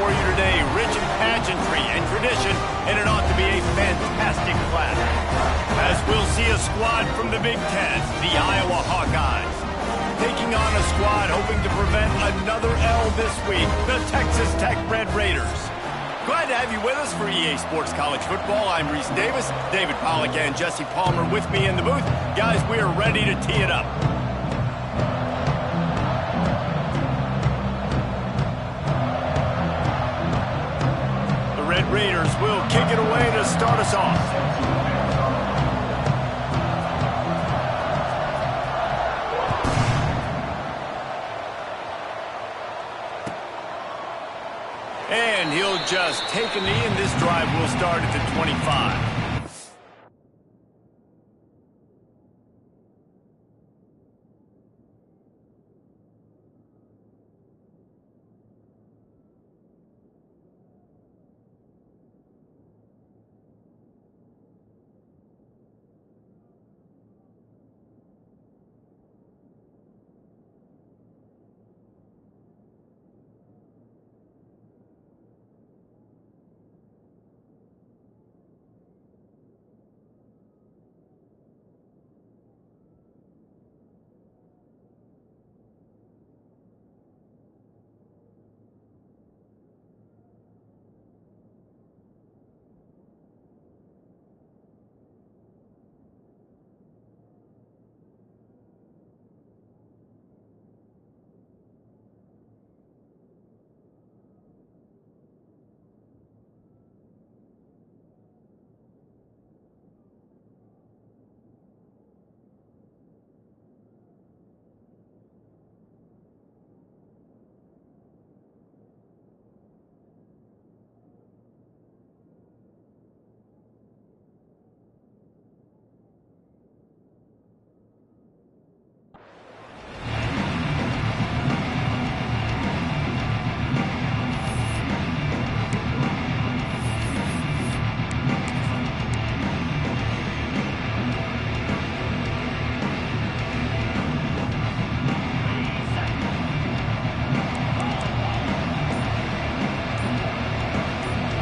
for you today. Rich in pageantry and tradition, and it ought to be a fantastic class. As we'll see a squad from the Big Ten, the Iowa Hawkeyes, taking on a squad hoping to prevent another L this week, the Texas Tech Red Raiders. Glad to have you with us for EA Sports College Football. I'm Reese Davis, David Pollack and Jesse Palmer with me in the booth. Guys, we are ready to tee it up. The Red Raiders will kick it away to start us off. And he'll just take a knee, and this drive will start at the 25.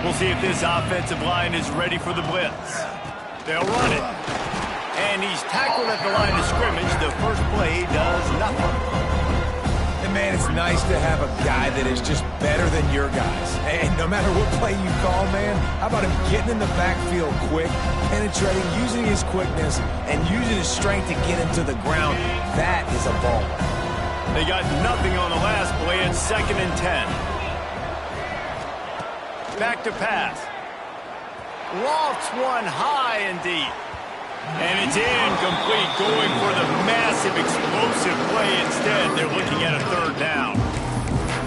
We'll see if this offensive line is ready for the blitz. They'll run it. And he's tackled at the line of scrimmage. The first play does nothing. And man, it's nice to have a guy that is just better than your guys. And no matter what play you call, man, how about him getting in the backfield quick, penetrating, using his quickness, and using his strength to get him to the ground. That is a ball. They got nothing on the last play. It's 2nd and 10. Back to pass. Lofts one high and deep. And it's incomplete, going for the massive explosive play instead. They're looking at a 3rd down.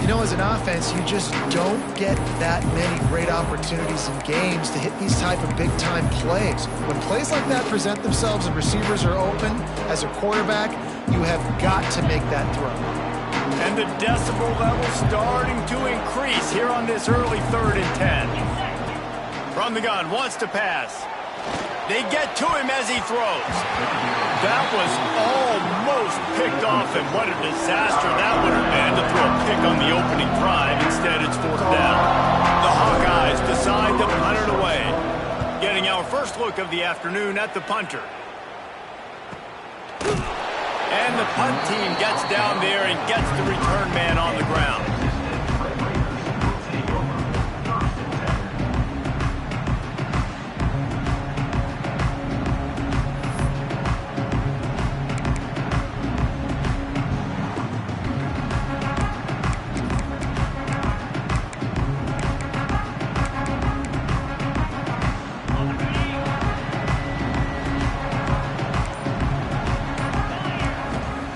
You know, as an offense, you just don't get that many great opportunities in games to hit these type of big-time plays. When plays like that present themselves and receivers are open, as a quarterback, you have got to make that throw. And the decibel level starting to increase here on this early 3rd and 10. From the gun, wants to pass. They get to him as he throws. That was almost picked off, and what a disaster that would have been to throw a pick on the opening drive. Instead, it's 4th down. The Hawkeyes decide to punt it away. Getting our first look of the afternoon at the punter. And the punt team gets down there and gets the return man on the ground.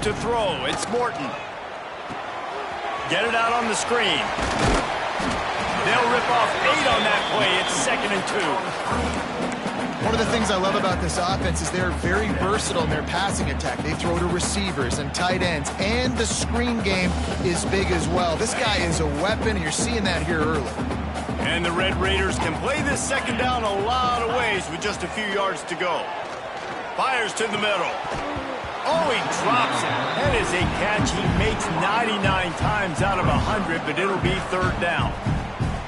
To throw, it's Morton. Get it out on the screen. They'll rip off 8 on that play. It's 2nd and 2. One of the things I love about this offense is they're very versatile in their passing attack. They throw to receivers and tight ends, and the screen game is big as well. This guy is a weapon, and you're seeing that here early. And the Red Raiders can play this 2nd down a lot of ways with just a few yards to go. Fires to the middle. Oh, he drops it. That is a catch he makes 99 times out of 100, but it'll be 3rd down.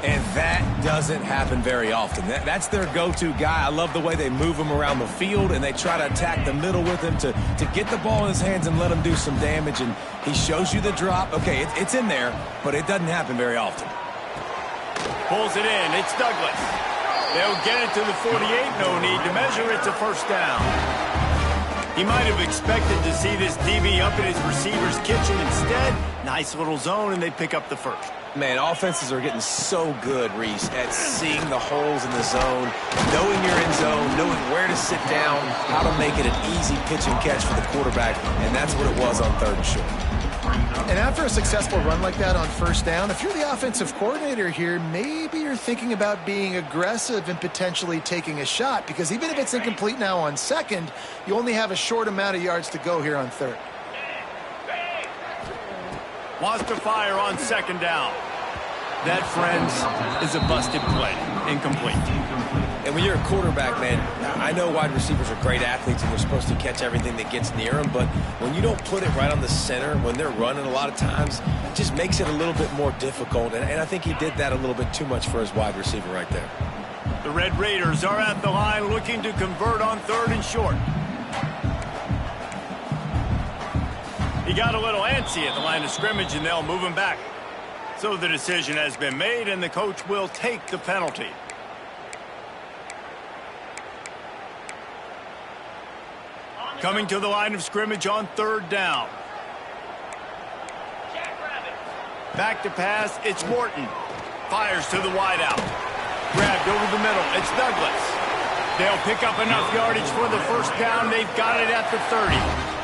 And that doesn't happen very often. That's their go-to guy. I love the way they move him around the field, and they try to attack the middle with him to get the ball in his hands and let him do some damage. And he shows you the drop. Okay, it's in there, but it doesn't happen very often. Pulls it in. It's Douglas. They'll get it to the 48. No need to measure. It's a first down. He might have expected to see this DB up in his receiver's kitchen. Instead, nice little zone, and they pick up the first. Man, offenses are getting so good, Reese, at seeing the holes in the zone, knowing you're in zone, knowing where to sit down, how to make it an easy pitch and catch for the quarterback, and that's what it was on 3rd and short. And after a successful run like that on first down, if you're the offensive coordinator here, maybe you're thinking about being aggressive and potentially taking a shot, because even if it's incomplete now on 2nd, you only have a short amount of yards to go here on 3rd. Wants to fire on 2nd down. That, friends, is a busted play. Incomplete. And when you're a quarterback, man, I know wide receivers are great athletes and they're supposed to catch everything that gets near them, but when you don't put it right on the center, when they're running a lot of times, it just makes it a little bit more difficult. And I think he did that a little bit too much for his wide receiver right there. The Red Raiders are at the line looking to convert on 3rd and short. He got a little antsy at the line of scrimmage, and they'll move him back. So the decision has been made, and the coach will take the penalty. Coming to the line of scrimmage on 3rd down. Back to pass, it's Morton. Fires to the wideout. Grabbed over the middle, it's Douglas. They'll pick up enough yardage for the first down. They've got it at the 30.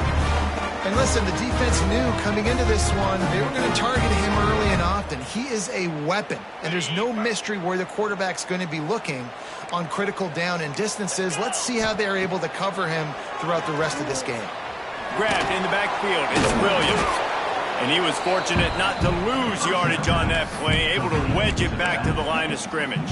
And listen, the defense knew coming into this one, they were going to target him early and often. He is a weapon, and there's no mystery where the quarterback's going to be looking on critical down and distances. Let's see how they're able to cover him throughout the rest of this game. Grabbed in the backfield, it's Williams. And he was fortunate not to lose yardage on that play, able to wedge it back to the line of scrimmage.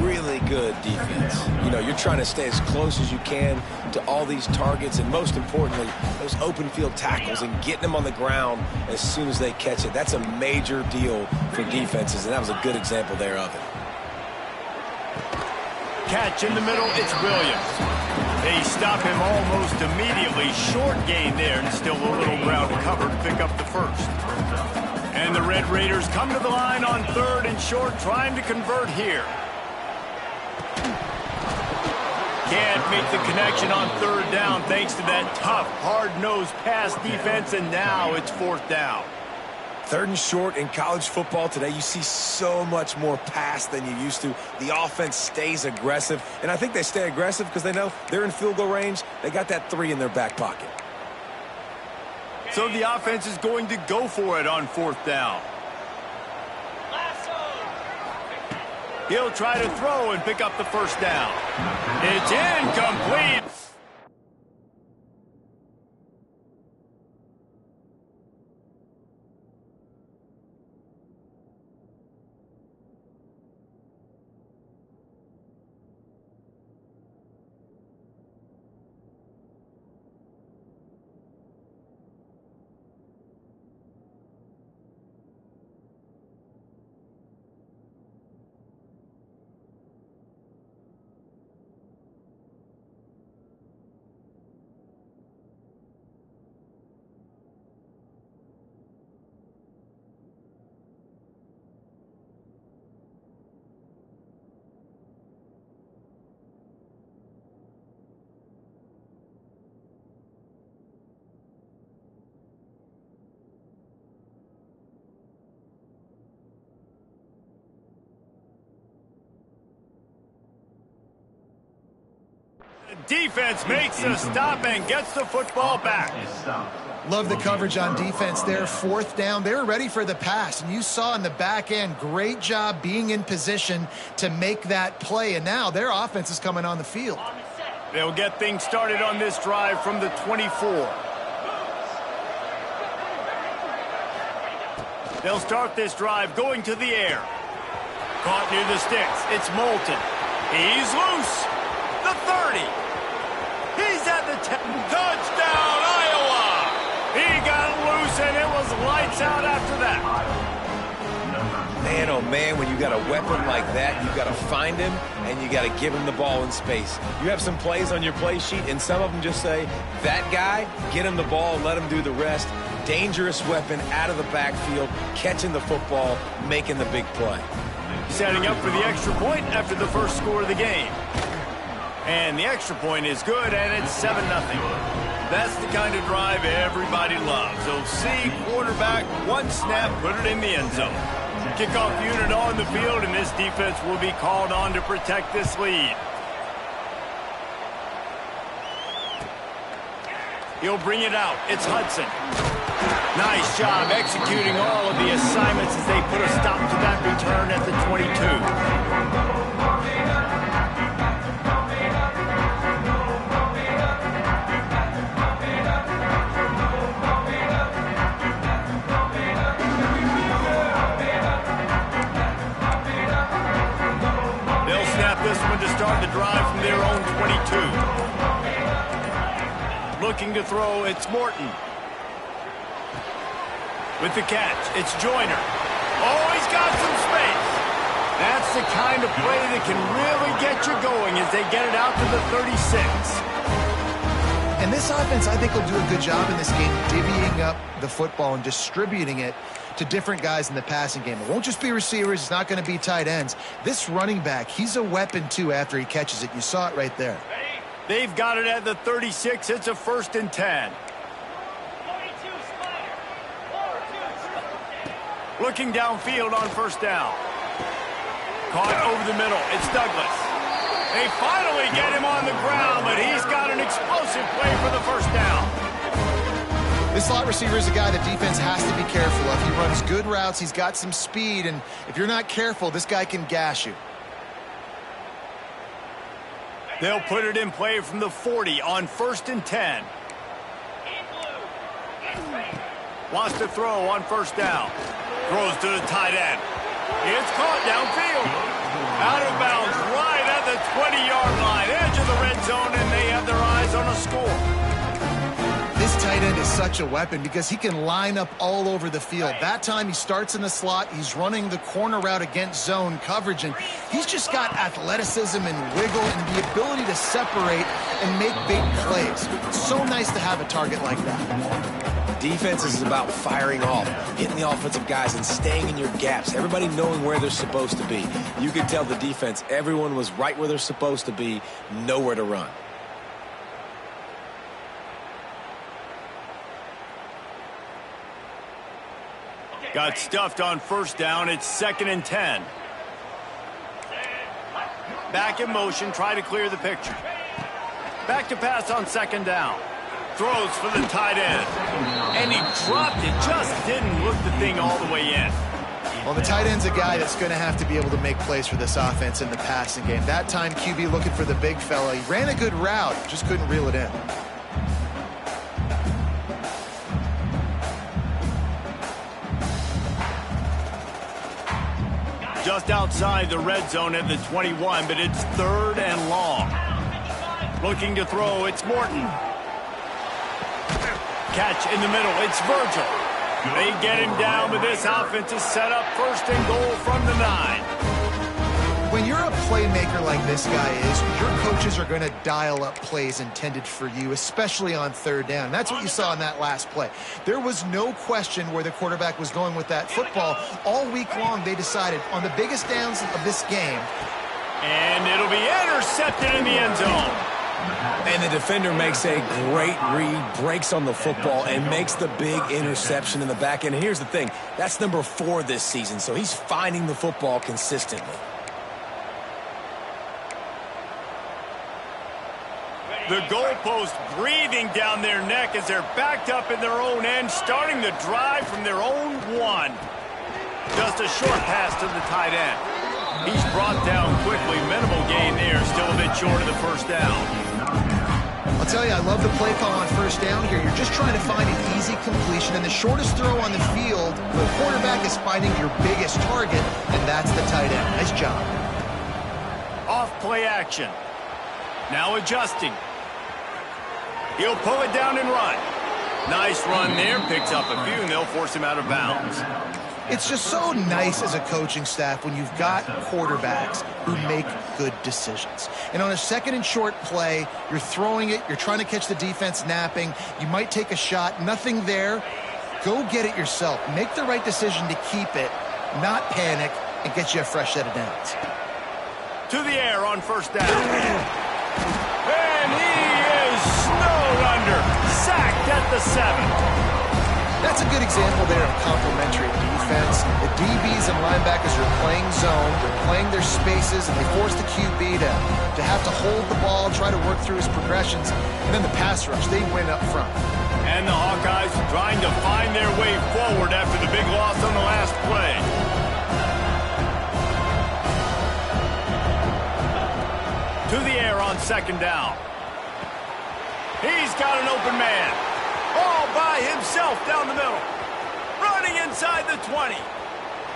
Really good defense. You know, you're trying to stay as close as you can to all these targets, and most importantly, those open field tackles and getting them on the ground as soon as they catch it. That's a major deal for defenses, and that was a good example there of it. Catch in the middle, it's Williams. They stop him almost immediately. Short gain there, and still a little ground to cover to pick up the first. And the Red Raiders come to the line on 3rd and short, trying to convert here. Can't make the connection on 3rd down thanks to that tough, hard-nosed pass defense, and now it's 4th down. 3rd and short in college football today, you see so much more pass than you used to. The offense stays aggressive, and I think they stay aggressive because they know they're in field goal range. They got that 3 in their back pocket. So the offense is going to go for it on 4th down. He'll try to throw and pick up the first down. It's incomplete. Defense makes a stop and gets the football back. Love the coverage on defense there. 4th down. They were ready for the pass, and you saw in the back end, great job being in position to make that play, and now their offense is coming on the field. They'll get things started on this drive from the 24. They'll start this drive going to the air. Caught near the sticks. It's Moulton. He's loose. The 30. He's at the 10. Touchdown, Iowa! He got loose, and it was lights out after that. Man, oh man, when you got a weapon like that, you got to find him and you got to give him the ball in space. You have some plays on your play sheet, and some of them just say, that guy, get him the ball, let him do the rest. Dangerous weapon out of the backfield, catching the football, making the big play. Setting up for the extra point after the first score of the game. And the extra point is good, and it's 7-0. That's the kind of drive everybody loves. So see, quarterback, one snap, put it in the end zone. Kickoff unit on the field, and this defense will be called on to protect this lead. He'll bring it out. It's Hudson. Nice job executing all of the assignments as they put a stop to that return at the 22. To start the drive from their own 22. Looking to throw, it's Morton. With the catch, it's Joyner. Oh, he's got some space. That's the kind of play that can really get you going as they get it out to the 36. And this offense, I think, will do a good job in this game divvying up the football and distributing it to different guys in the passing game. It won't just be receivers. It's not going to be tight ends. This running back, he's a weapon, too, after he catches it. You saw it right there. They've got it at the 36. It's a 1st and 10. Looking downfield on 1st down. Caught over the middle. It's Douglas. They finally get him on the ground, but he's got an explosive play for the 1st down. This slot receiver is a guy the defense has to be careful of. He runs good routes. He's got some speed, and if you're not careful, this guy can gash you. They'll put it in play from the 40 on 1st and 10. Wants to throw on 1st down. Throws to the tight end. It's caught downfield. Out of bounds right at the 20-yard line. Edge of the red zone, and they have their eyes on a score. This tight end is such a weapon because he can line up all over the field. That time he starts in the slot. He's running the corner route against zone coverage, and he's just got athleticism and wiggle and the ability to separate and make big plays. It's so nice to have a target like that. Defense is about firing off, hitting the offensive guys and staying in your gaps. Everybody knowing where they're supposed to be. You could tell the defense, everyone was right where they're supposed to be, nowhere to run. Got stuffed on 1st down. It's 2nd and 10. Back in motion. Try to clear the picture. Back to pass on 2nd down. Throws for the tight end. And he dropped it. Just didn't look the thing all the way in. Well, the tight end's a guy that's going to have to be able to make plays for this offense in the passing game. That time, QB looking for the big fella. He ran a good route. Just couldn't reel it in. Just outside the red zone at the 21, but it's 3rd and long. Looking to throw, it's Morton. Catch in the middle, it's Virgil. They get him down, but this offense is set up 1st and goal from the 9. When you're a playmaker like this guy is, your coaches are going to dial up plays intended for you, especially on 3rd down. That's what you saw in that last play. There was no question where the quarterback was going with that football. All week long, they decided on the biggest downs of this game. And it'll be intercepted in the end zone. And the defender makes a great read, breaks on the football, and makes the big interception in the back end. And here's the thing, that's number 4 this season, so he's finding the football consistently. The goalpost breathing down their neck as they're backed up in their own end, starting the drive from their own 1. Just a short pass to the tight end. He's brought down quickly. Minimal gain there, still a bit short of the 1st down. I'll tell you, I love the play call on 1st down here. You're just trying to find an easy completion, and the shortest throw on the field, the quarterback is finding your biggest target, and that's the tight end. Nice job. Off play action. Now adjusting. He'll pull it down and run. Nice run there. Picks up a few, and they'll force him out of bounds. It's just so nice as a coaching staff when you've got quarterbacks who make good decisions. And on a 2nd and short play, you're throwing it, you're trying to catch the defense napping, you might take a shot, nothing there. Go get it yourself. Make the right decision to keep it, not panic, and get you a fresh set of downs. To the air on 1st down. And he is snowed under. Sacked at the 7. That's a good example there of complementary defense. The DBs and linebackers are playing zone, they're playing their spaces, and they force the QB to have to hold the ball, try to work through his progressions, and then the pass rush, they win up front. And the Hawkeyes trying to find their way forward after the big loss on the last play. To the air on 2nd down. He's got an open man. All by himself down the middle. Running inside the 20.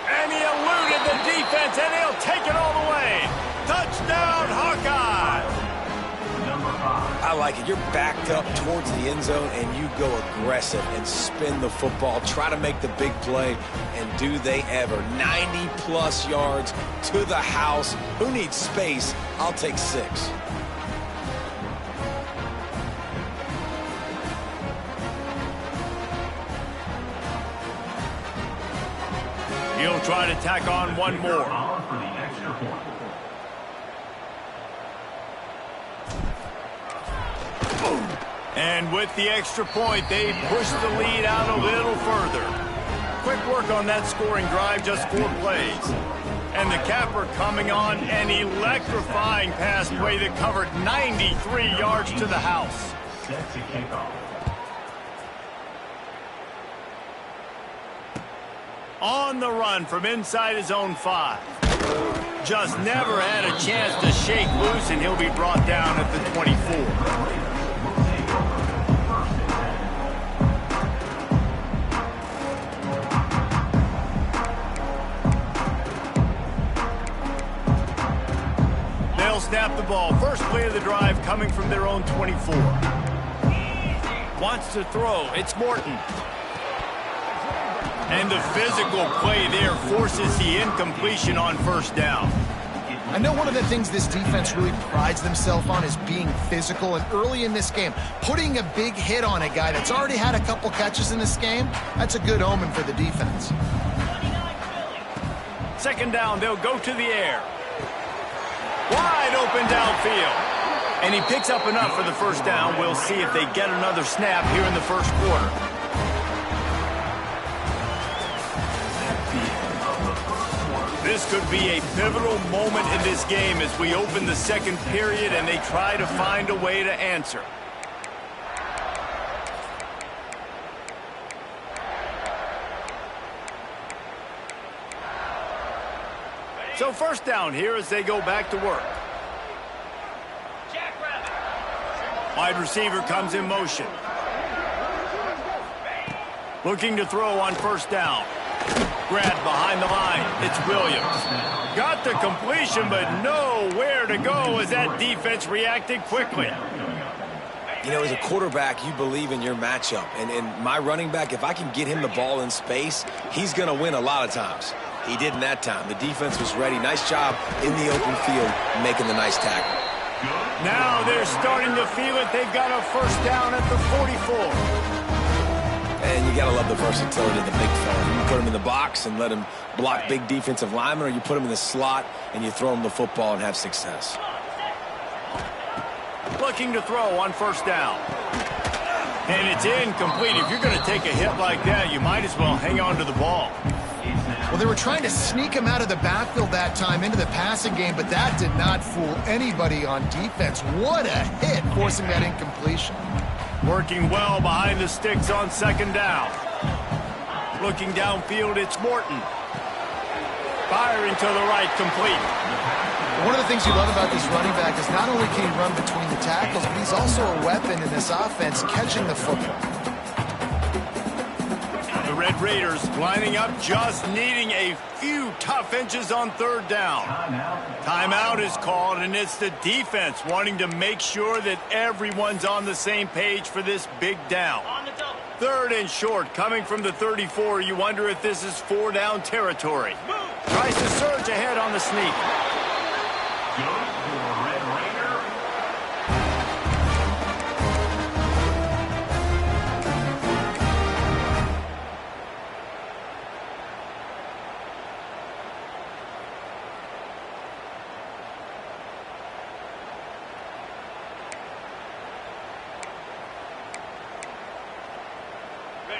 And he eluded the defense, and he'll take it all the way. Touchdown, Hawkeyes! I like it. You're backed up towards the end zone, and you go aggressive and spin the football. Try to make the big play, and do they ever. 90-plus yards to the house. Who needs space? I'll take 6. He'll try to tack on one more. And with the extra point, they push the lead out a little further. Quick work on that scoring drive, just 4 plays. And the capper coming on an electrifying pass play that covered 93 yards to the house. On the run from inside his own 5. Just never had a chance to shake loose, and he'll be brought down at the 24. They'll snap the ball. First play of the drive coming from their own 24. Wants to throw. It's Morton. And the physical play there forces the incompletion on 1st down. I know one of the things this defense really prides themselves on is being physical, and early in this game, putting a big hit on a guy that's already had a couple catches in this game, that's a good omen for the defense. 2nd down, they'll go to the air. Wide open downfield. And he picks up enough for the 1st down. We'll see if they get another snap here in the 1st quarter. This could be a pivotal moment in this game as we open the 2nd period and they try to find a way to answer. So 1st down here as they go back to work. Wide receiver comes in motion. Looking to throw on 1st down. Grabbed behind the line. It's Williams. Got the completion, but nowhere to go as that defense reacted quickly. You know, as a quarterback, you believe in your matchup. And my running back, if I can get him the ball in space, he's going to win a lot of times. He didn't that time. The defense was ready. Nice job in the open field making the nice tackle. Now they're starting to feel it. They've got a 1st down at the 44. And you got to love the versatility of the big fella. You put him in the box and let him block big defensive linemen, or you put him in the slot and you throw him the football and have success. Looking to throw on 1st down. And it's incomplete. If you're going to take a hit like that, you might as well hang on to the ball. Well, they were trying to sneak him out of the backfield that time into the passing game, but that did not fool anybody on defense. What a hit, forcing that incompletion. Working well behind the sticks on 2nd down. Looking downfield, it's Morton. Firing to the right, complete. One of the things you love about this running back is not only can he run between the tackles, but he's also a weapon in this offense, catching the football. The Red Raiders lining up, just needing a few tough inches on 3rd down. Timeout is called, and it's the defense wanting to make sure that everyone's on the same page for this big down. 3rd and short, coming from the 34. You wonder if this is 4-down territory. Tries to surge ahead on the sneak.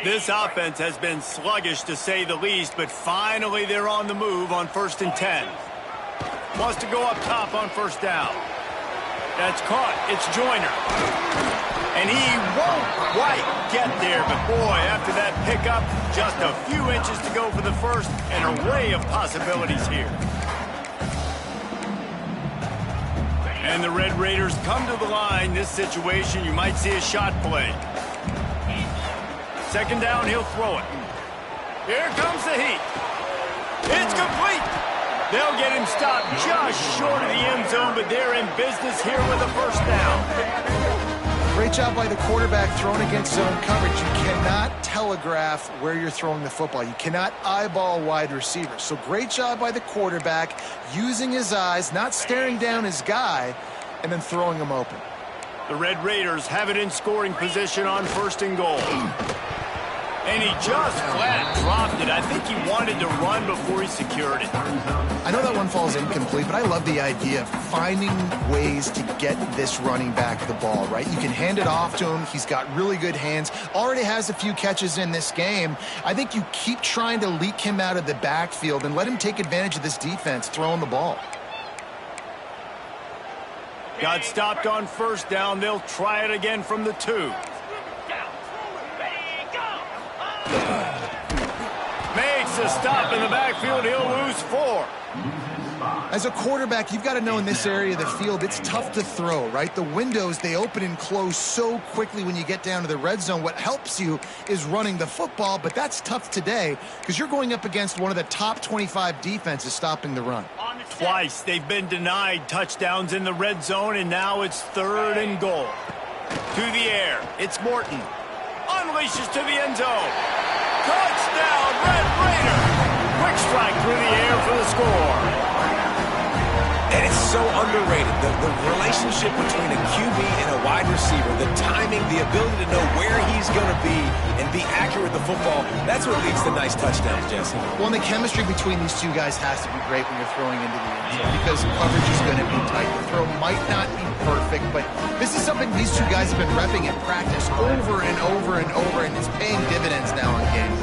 This offense has been sluggish, to say the least, but finally they're on the move on 1st and 10. Wants to go up top on 1st down. That's caught. It's Joyner. And he won't quite get there, but boy, after that pickup, just a few inches to go for the first, and an array of possibilities here. And the Red Raiders come to the line. This situation, you might see a shot play. 2nd down, he'll throw it. Here comes the heat. It's complete. They'll get him stopped just short of the end zone, but they're in business here with a 1st down. Great job by the quarterback throwing against zone coverage. You cannot telegraph where you're throwing the football. You cannot eyeball wide receivers. So great job by the quarterback using his eyes, not staring down his guy, and then throwing him open. The Red Raiders have it in scoring position on 1st and goal. And he just flat dropped it. I think he wanted to run before he secured it. I know that one falls incomplete, but I love the idea of finding ways to get this running back the ball, right? You can hand it off to him. He's got really good hands. Already has a few catches in this game. I think you keep trying to leak him out of the backfield and let him take advantage of this defense throwing the ball. Got stopped on 1st down. They'll try it again from the 2. Makes a stop in the backfield. He'll lose 4. As a quarterback, you've got to know in this area of the field, it's tough to throw, right? The windows, they open and close so quickly when you get down to the red zone. What helps you is running the football, but that's tough today because you're going up against one of the top 25 defenses stopping the run. Twice they've been denied touchdowns in the red zone, and now it's 3rd and goal. To the air. It's Morton. Unleashes to the end zone. Touchdown, Red Raider. Quick strike through the air for the score. And it's so underrated, the relationship between a QB and a wide receiver, the timing, the ability to know where he's going to be and be accurate with the football, that's what leads to nice touchdowns, Jesse. Well, and the chemistry between these two guys has to be great when you're throwing into the end zone because coverage is going to be tight. The throw might not be perfect, but this is something these two guys have been repping in practice over and over and over, and it's paying dividends now in games.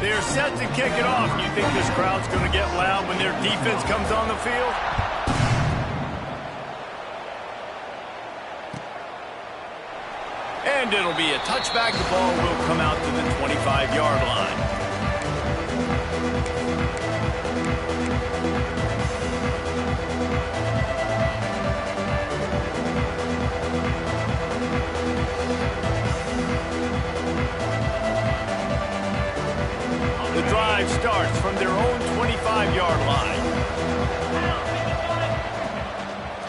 They're set to kick it off. You think this crowd's going to get loud when their defense comes on the field? And it'll be a touchback. The ball will come out to the 25-yard line. The drive starts from their own 25-yard line.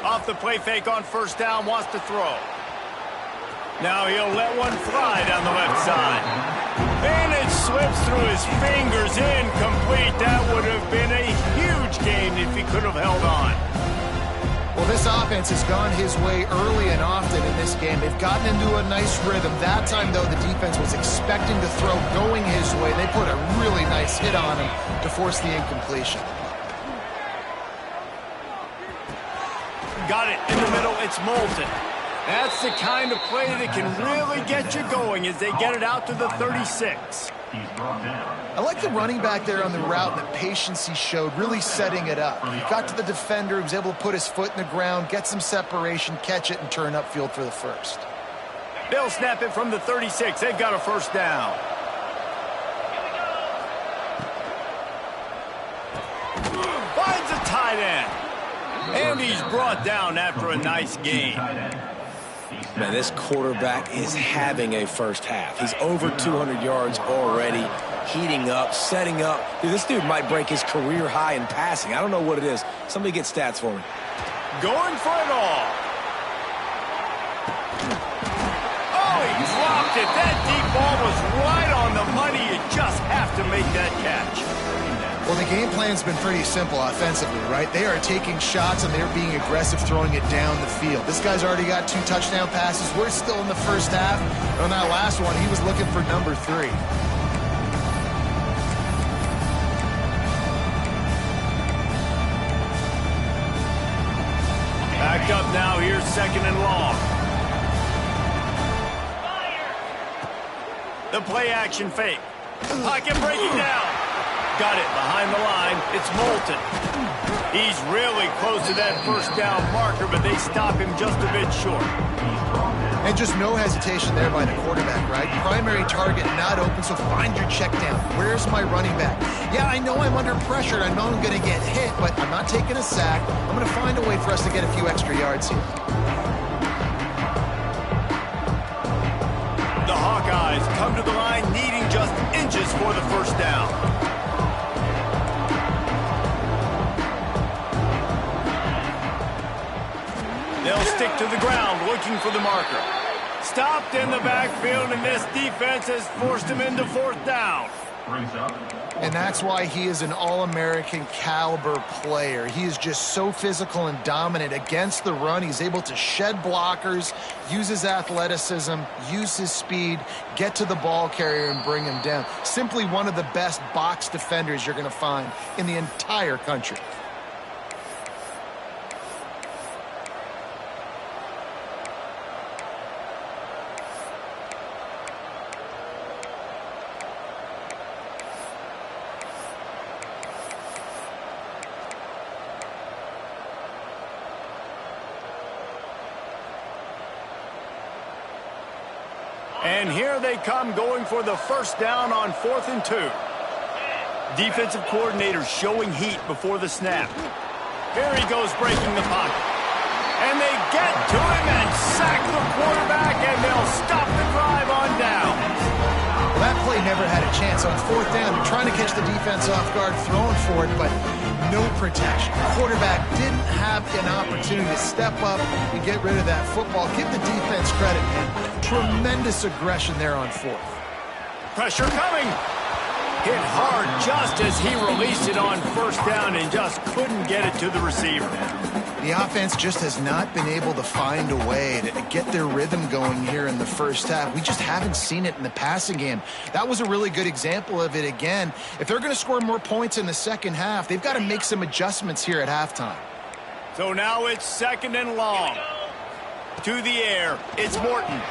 Off the play fake on 1st down, wants to throw. Now he'll let one fly down the left side. And it slips through his fingers, incomplete. That would have been a huge gain if he could have held on. Well, this offense has gone his way early and often in this game. They've gotten into a nice rhythm. That time, though, the defense was expecting the throw going his way. They put a really nice hit on him to force the incompletion. Got it in the middle. It's Moulton. That's the kind of play that can really get you going as they get it out to the 36. I like the running back there on the route and the patience he showed, really setting it up. He got to the defender, he was able to put his foot in the ground, get some separation, catch it, and turn upfield for the first. They'll snap it from the 36. They've got a 1st down. Finds a tight end. And he's brought down after a nice gain. Man, this quarterback is having a first half. He's over 200 yards already, heating up, setting up. Dude, this dude might break his career high in passing. I don't know what it is. Somebody get stats for me. Going for it all. dropped it. That deep ball was right on the money. You just have to make that catch. Well, the game plan's been pretty simple offensively, right? They are taking shots and they're being aggressive, throwing it down the field. This guy's already got 2 touchdown passes. We're still in the first half. On that last one, he was looking for number 3. Back up now. Here's 2nd and long. The play action fake. Pocket breaking down. Got it behind the line. It's Moulton. He's really close to that first down marker, but they stop him just a bit short. And just no hesitation there by the quarterback, right? Primary target not open, so find your check down. Where's my running back? Yeah, I know I'm under pressure. I know I'm going to get hit, but I'm not taking a sack. I'm going to find a way for us to get a few extra yards here. The Hawkeyes come to the line needing just inches for the first down. They'll stick to the ground looking for the marker. Stopped in the backfield, and this defense has forced him into 4th down. And that's why he is an All-American caliber player. He is just so physical and dominant against the run. He's able to shed blockers, use his athleticism, use his speed, get to the ball carrier and bring him down. Simply one of the best box defenders you're going to find in the entire country. And here they come going for the first down on 4th and 2. Defensive coordinators showing heat before the snap. Here he goes breaking the pocket. And they get to him and sack the quarterback, and they'll stop the drive on down. Well, that play never had a chance. On 4th down, they're trying to catch the defense off guard, throwing for it, but no protection. The quarterback didn't have an opportunity to step up and get rid of that football. Give the defense credit, man. Tremendous aggression there on 4th. Pressure coming. Hit hard just as he released it on 1st down and just couldn't get it to the receiver. The offense just has not been able to find a way to get their rhythm going here in the first half. We just haven't seen it in the passing game. That was a really good example of it again. If they're going to score more points in the second half, they've got to make some adjustments here at halftime. So now it's 2nd and long. To the air, it's Morton.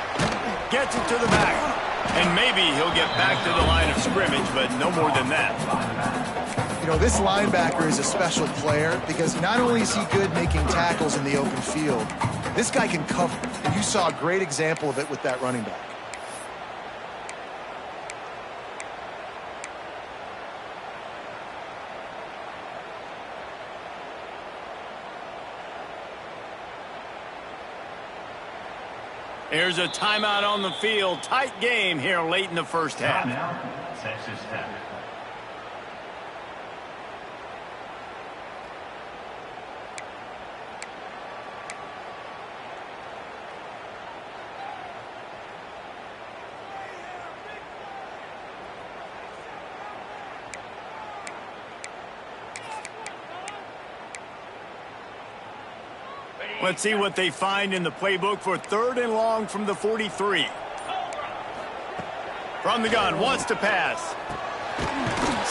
Gets it to the back. And maybe he'll get back to the line of scrimmage, but no more than that. You know, this linebacker is a special player because not only is he good making tackles in the open field, this guy can cover. And you saw a great example of it with that running back. Here's a timeout on the field. Tight game here late in the first half. Now, Texas Tech. Let's see what they find in the playbook for 3rd and long from the 43. From the gun, wants to pass.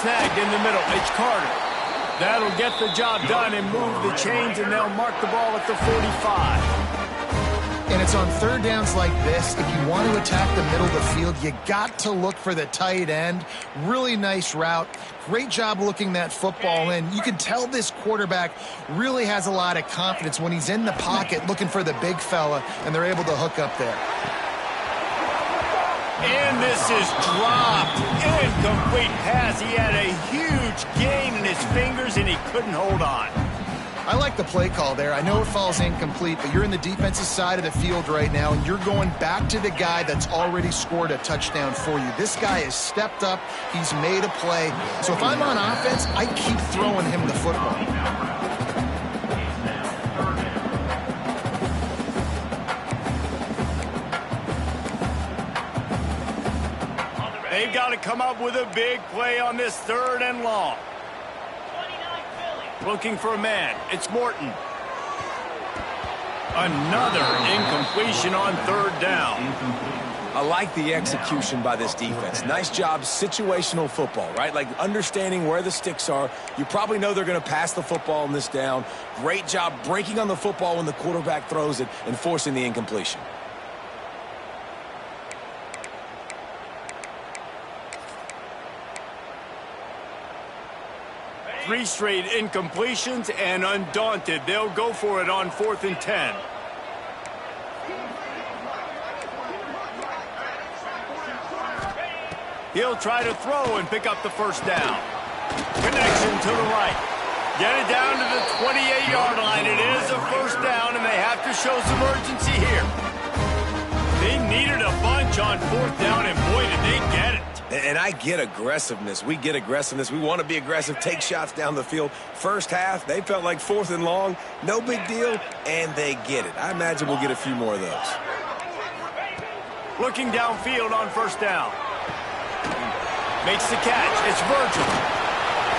Snagged in the middle, it's Carter. That'll get the job done and move the chains, and they'll mark the ball at the 45. And it's on 3rd downs like this. If you want to attack the middle of the field, you got to look for the tight end. Really nice route. Great job looking that football in. You can tell this quarterback really has a lot of confidence when he's in the pocket looking for the big fella, and they're able to hook up there. And this is dropped. Incomplete pass. He had a huge gain in his fingers, and he couldn't hold on. I like the play call there. I know it falls incomplete, but you're in the defensive side of the field right now, and you're going back to the guy that's already scored a touchdown for you. This guy has stepped up. He's made a play. So if I'm on offense, I keep throwing him the football. to come up with a big play on this 3rd and long. Looking for a man. It's Morton. Another incompletion on 3rd down. I like the execution by this defense. Nice job, situational football, right? Like understanding where the sticks are. You probably know they're going to pass the football on this down. Great job breaking on the football when the quarterback throws it and forcing the incompletion. Three straight incompletions, and undaunted, they'll go for it on 4th and 10. He'll try to throw and pick up the 1st down. Connection to the right. Get it down to the 28-yard line. It is a 1st down, and they have to show some urgency here. They needed a bunch on 4th down, and boy, did they get it. And I get aggressiveness. We get aggressiveness. We want to be aggressive, take shots down the field. First half, they felt like 4th and long. No big deal, and they get it. I imagine we'll get a few more of those. Looking downfield on 1st down. Makes the catch. It's Virgil.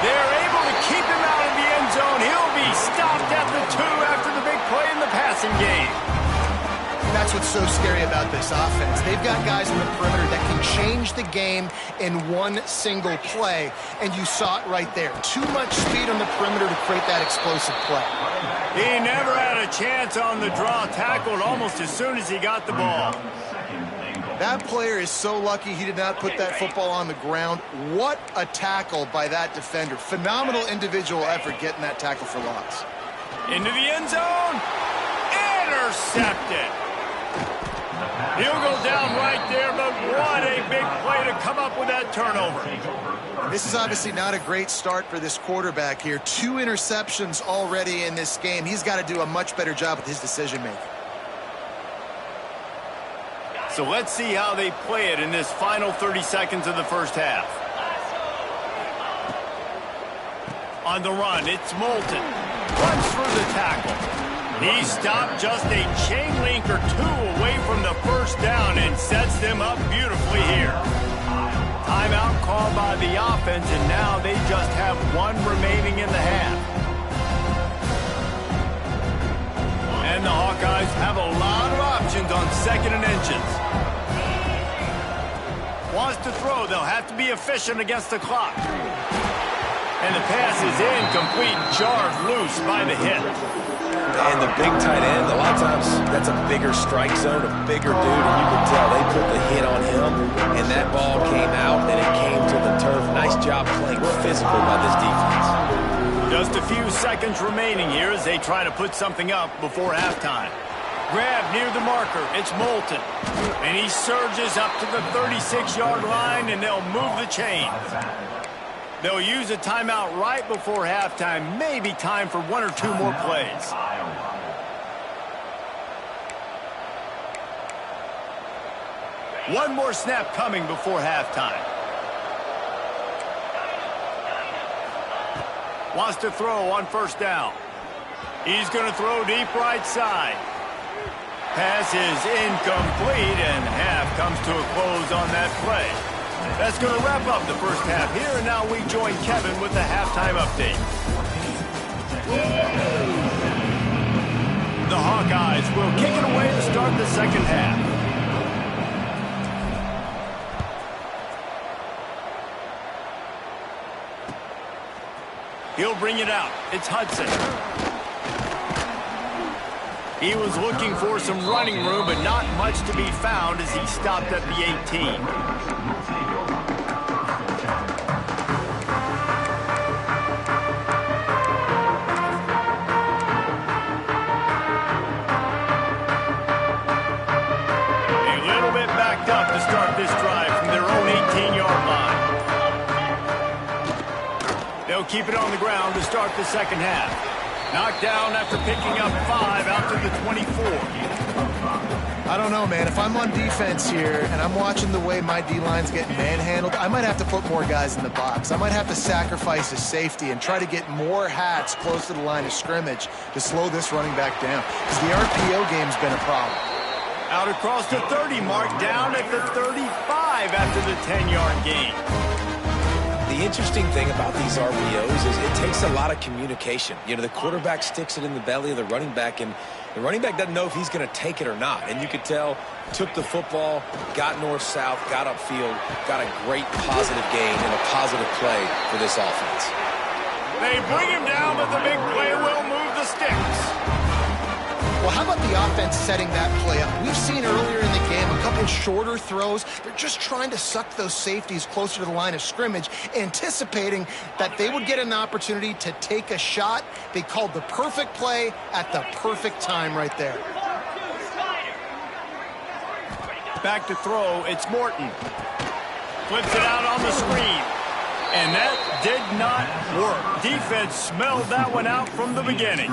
They're able to keep him out of the end zone. He'll be stopped at the 2 after the big play in the passing game. That's what's so scary about this offense. They've got guys in the perimeter that can change the game in one single play, and you saw it right there. Too much speed on the perimeter to create that explosive play. He never had a chance on the draw, tackled almost as soon as he got the ball. That player is so lucky he did not put that football on the ground. What a tackle by that defender. Phenomenal individual effort getting that tackle for loss. Into the end zone. Intercepted. He'll go down right there, but what a big play to come up with that turnover. This is obviously not a great start for this quarterback here. 2 interceptions already in this game. He's got to do a much better job with his decision-making. So let's see how they play it in this final 30 seconds of the 1st half. On the run, it's Moulton. Runs through the tackle. He stopped just a chain link or 2 away from the 1st down and sets them up beautifully here. Timeout called by the offense, and now they just have 1 remaining in the half. And the Hawkeyes have a lot of options on 2nd and inches. Wants to throw, they'll have to be efficient against the clock. And the pass is incomplete, jarred loose by the hit. And the big tight end, a lot of times that's a bigger strike zone, a bigger dude, and you can tell they put the hit on him, and that ball came out, and it came to the turf. Nice job playing physical by this defense. Just a few seconds remaining here as they try to put something up before halftime. Grab near the marker. It's Moulton. And he surges up to the 36-yard line, and they'll move the chains. They'll use a timeout right before halftime. Maybe time for 1 or 2 more plays. One more snap coming before halftime. Wants to throw on 1st down. He's going to throw deep right side. Pass is incomplete, and half comes to a close on that play. That's going to wrap up the 1st half here, and now we join Kevin with the halftime update. The Hawkeyes will kick it away to start the 2nd half. He'll bring it out. It's Hudson. He was looking for some running room, but not much to be found as he stopped at the 18. A little bit backed up to start this drive from their own 18-yard line. They'll keep it on the ground to start the 2nd half. Knocked down after picking up 5 out to the 24. I don't know, man. If I'm on defense here and I'm watching the way my D-line's getting manhandled, I might have to put more guys in the box. I might have to sacrifice a safety and try to get more hats close to the line of scrimmage to slow this running back down, because the RPO game's been a problem. Out across the 30, mark down at the 35. after the 10-yard gain. The interesting thing about these RPOs is it takes a lot of communication. You know, the quarterback sticks it in the belly of the running back, and the running back doesn't know if he's going to take it or not. And you could tell, took the football, got north-south, got upfield, got a great positive gain and a positive play for this offense. They bring him down, but the big play will move the sticks. Well, how about the offense setting that play up? We've seen earlier in the game a couple shorter throws. They're just trying to suck those safeties closer to the line of scrimmage, anticipating that they would get an opportunity to take a shot. They called the perfect play at the perfect time right there. Back to throw, it's Morton. Flips it out on the screen. And that did not work. Defense smelled that one out from the beginning.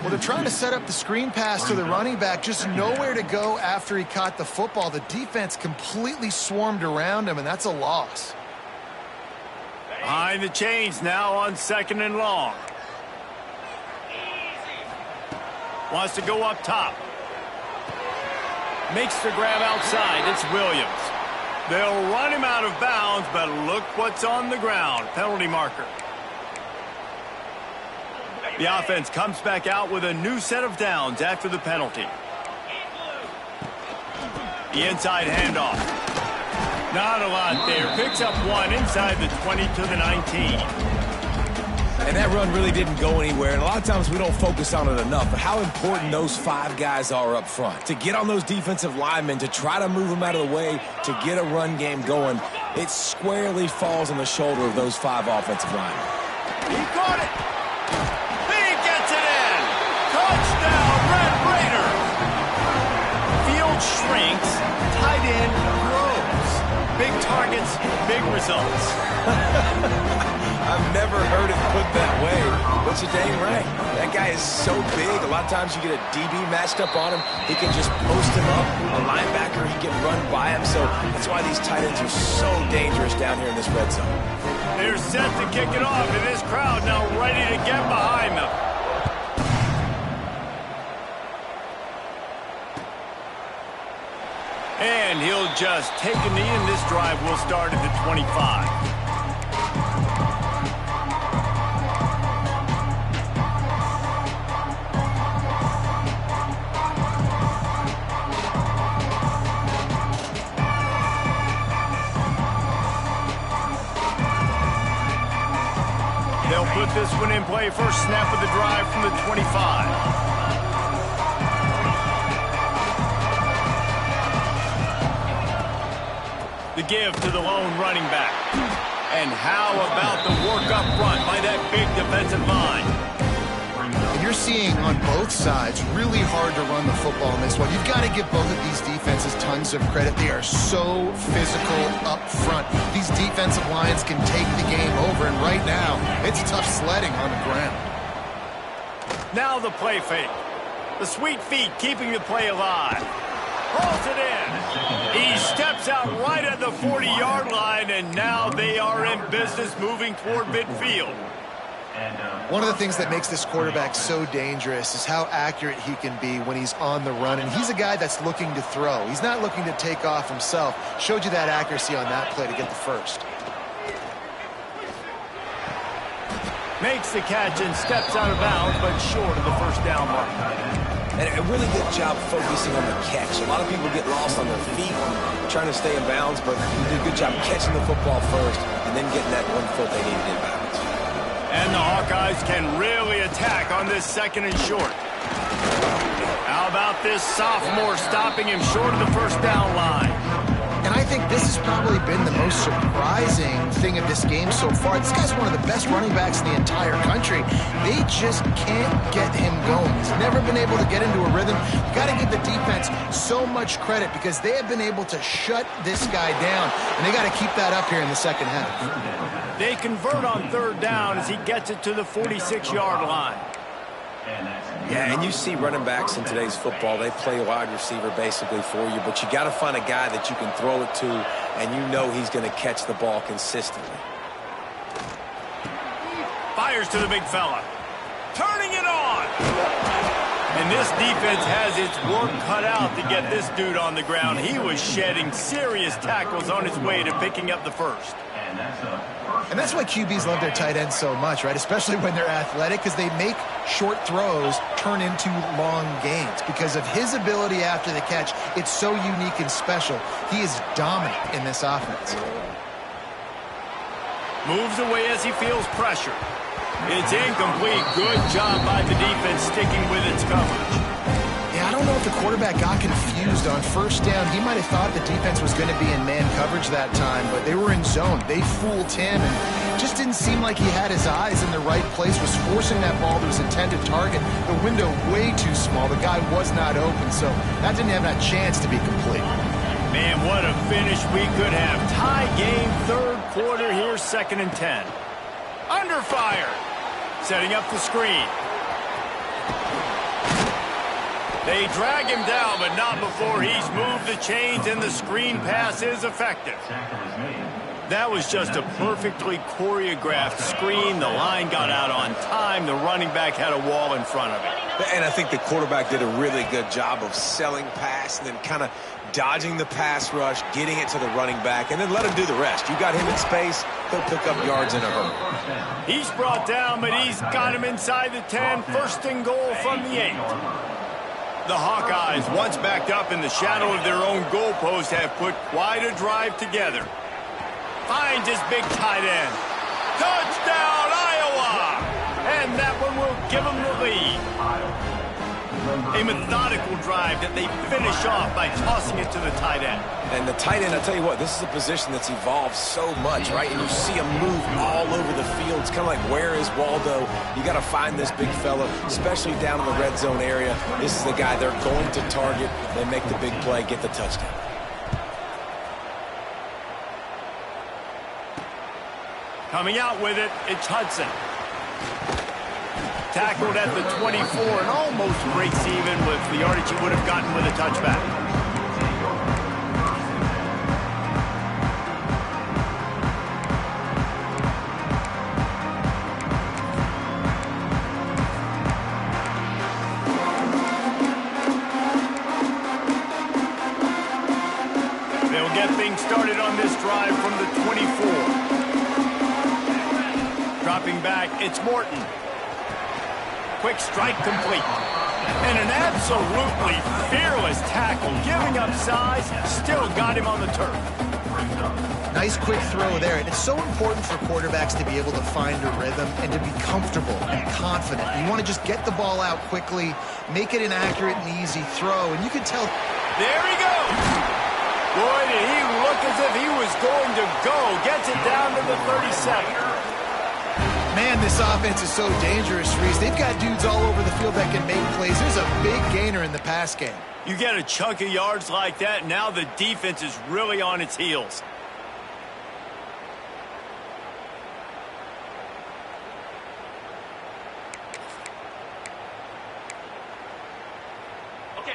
Well, they're trying to set up the screen pass to the running back, just nowhere to go after he caught the football. The defense completely swarmed around him, and that's a loss. Behind the chains now on 2nd and long. Wants to go up top. Makes the grab outside. It's Williams. They'll run him out of bounds, but look what's on the ground. Penalty marker. The offense comes back out with a new set of downs after the penalty. The inside handoff. Not a lot there. Picks up one inside the 20 to the 19. And that run really didn't go anywhere. And a lot of times we don't focus on it enough. But how important those 5 guys are up front. To get on those defensive linemen, to try to move them out of the way, to get a run game going, it squarely falls on the shoulder of those 5 offensive linemen. He caught it. Touchdown, Red Raiders! Field shrinks, tight end grows. Big targets, big results. I've never heard it put that way, but you're dang right. That guy is so big. A lot of times you get a DB matched up on him. He can just post him up. A linebacker, he can run by him. So that's why these tight ends are so dangerous down here in this red zone. They're set to kick it off, and this crowd now ready to get behind them. And he'll just take a knee, and this drive will start at the 25. They'll put this one in play. First snap of the drive from the 25. The give to the lone running back. And how about the work up front by that big defensive line? And you're seeing on both sides really hard to run the football in this one. You've got to give both of these defenses tons of credit. They are so physical up front. These defensive lines can take the game over, and right now it's tough sledding on the ground. Now the play fake. The sweet feet keeping the play alive. Hauls it in. He steps out right at the 40-yard line, and now they are in business moving toward midfield. One of the things that makes this quarterback so dangerous is how accurate he can be when he's on the run, and he's a guy that's looking to throw. He's not looking to take off himself. Showed you that accuracy on that play to get the first. Makes the catch and steps out of bounds, but short of the first down mark. And a really good job focusing on the catch. A lot of people get lost on their feet trying to stay in bounds, but he did a good job catching the football first and then getting that 1 foot they needed in bounds. And the Hawkeyes can really attack on this 2nd and short. How about this sophomore stopping him short of the first down line? And I think this has probably been the most surprising thing of this game so far. This guy's one of the best running backs in the entire country. They just can't get him going. He's never been able to get into a rhythm. You got to give the defense so much credit because they have been able to shut this guy down, and they got to keep that up here in the second half. They convert on 3rd down as he gets it to the 46-yard line. Yeah, and you see running backs in today's football, they play wide receiver basically for you, but you got to find a guy that you can throw it to, and you know he's going to catch the ball consistently. Fires to the big fella. Turning it on. And this defense has its work cut out to get this dude on the ground. He was shedding serious tackles on his way to picking up the first. And that's why QBs love their tight ends so much, right? Especially when they're athletic, because they make short throws turn into long gains. Because of his ability after the catch, it's so unique and special. He is dominant in this offense. Moves away as he feels pressure. It's incomplete. Good job by the defense sticking with its coverage. Yeah, I don't know if the quarterback got confused on first down. He might have thought the defense was going to be in man coverage that time, but they were in zone. They fooled him, and it just didn't seem like he had his eyes in the right place, was forcing that ball to his intended target. The window way too small. The guy was not open, so that didn't have that chance to be complete. Man, what a finish we could have. Tie game, third quarter here, 2nd and 10. Under fire. Setting up the screen. They drag him down, but not before he's moved the chains, and the screen pass is effective. That was just a perfectly choreographed screen. The line got out on time. The running back had a wall in front of it. And I think the quarterback did a really good job of selling pass and then kind of dodging the pass rush, getting it to the running back, and then let him do the rest. You got him in space, he'll pick up yards in a hurry. He's brought down, but he's got him inside the 10. 1st and goal from the 8. The Hawkeyes, once backed up in the shadow of their own goalpost, have put quite a drive together. Finds his big tight end. Touchdown, Iowa! And that one will give them the lead. A methodical drive that they finish off by tossing it to the tight end. And the tight end, I tell you what, this is a position that's evolved so much, right? And you see him move all over the field. It's kind of like, where is Waldo? You got to find this big fella, especially down in the red zone area. This is the guy they're going to target. They make the big play, get the touchdown. Coming out with it, it's Hudson. Tackled at the 24 and almost breaks even with the yardage he would have gotten with a touchback. They'll get things started on this drive from the 24. Dropping back, it's Morton. Quick strike complete. And an absolutely fearless tackle, giving up size, still got him on the turf. Nice quick throw there. And it's so important for quarterbacks to be able to find a rhythm and to be comfortable and confident. You want to just get the ball out quickly, make it an accurate and easy throw, and you can tell. There he goes. Boy, did he look as if he was going to go. Gets it down to the 37. Man, this offense is so dangerous, Reese. They've got dudes all over the field that can make plays. There's a big gainer in the pass game. You get a chunk of yards like that, now the defense is really on its heels.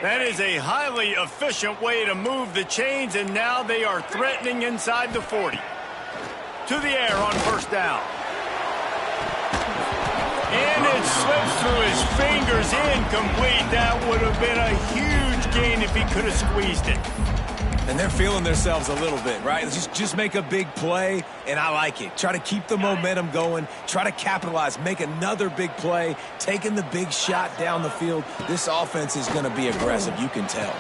That is a highly efficient way to move the chains, and now they are threatening inside the 40. To the air on 1st down. And it slips through his fingers, incomplete. That would have been a huge gain if he could have squeezed it. And they're feeling themselves a little bit, right? Just make a big play, and I like it. Try to keep the momentum going. Try to capitalize. Make another big play. Taking the big shot down the field. This offense is going to be aggressive. You can tell.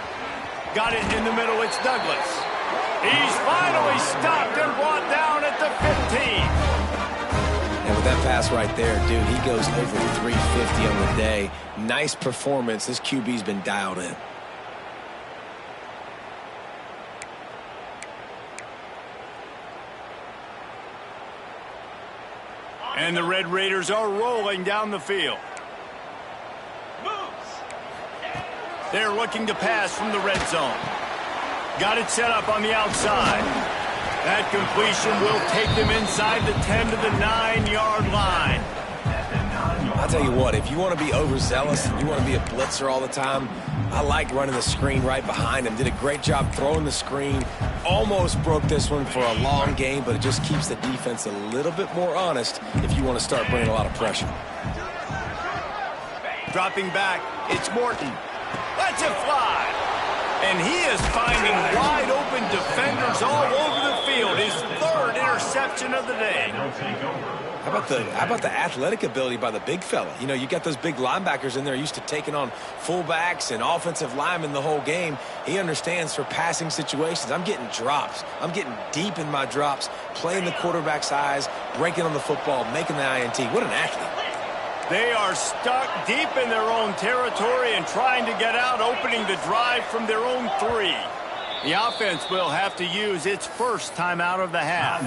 Got it in the middle. It's Douglas. He's finally stopped and brought down at the 15. And with that pass right there, dude, he goes over 350 on the day. Nice performance. This QB's been dialed in. And the Red Raiders are rolling down the field. They're looking to pass from the red zone. Got it set up on the outside. That completion will take them inside the 10 to the 9-yard line. I'll tell you what, if you want to be overzealous and you want to be a blitzer all the time, I like running the screen right behind him. Did a great job throwing the screen. Almost broke this one for a long game, but it just keeps the defense a little bit more honest if you want to start bringing a lot of pressure. Dropping back, it's Morton. Lets it fly. And he is finding wide-open defenders all over the field. His third interception of the day. How about the athletic ability by the big fella? You know, you got those big linebackers in there used to taking on fullbacks and offensive linemen the whole game. He understands for passing situations. I'm getting drops. I'm getting deep in my drops, playing the quarterback's eyes, breaking on the football, making the INT. What an athlete. They are stuck deep in their own territory and trying to get out, opening the drive from their own 3. The offense will have to use its first timeout of the half.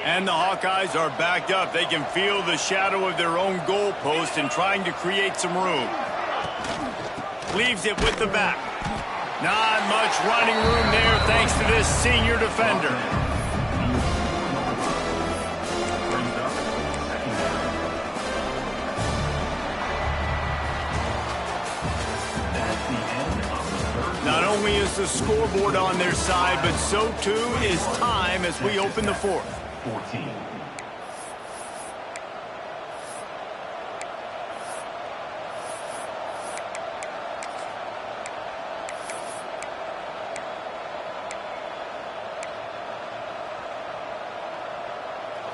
And the Hawkeyes are backed up. They can feel the shadow of their own goalpost and trying to create some room. Leaves it with the back. Not much running room there thanks to this senior defender. Not only is the scoreboard on their side, but so too is time as we open the fourth. 14.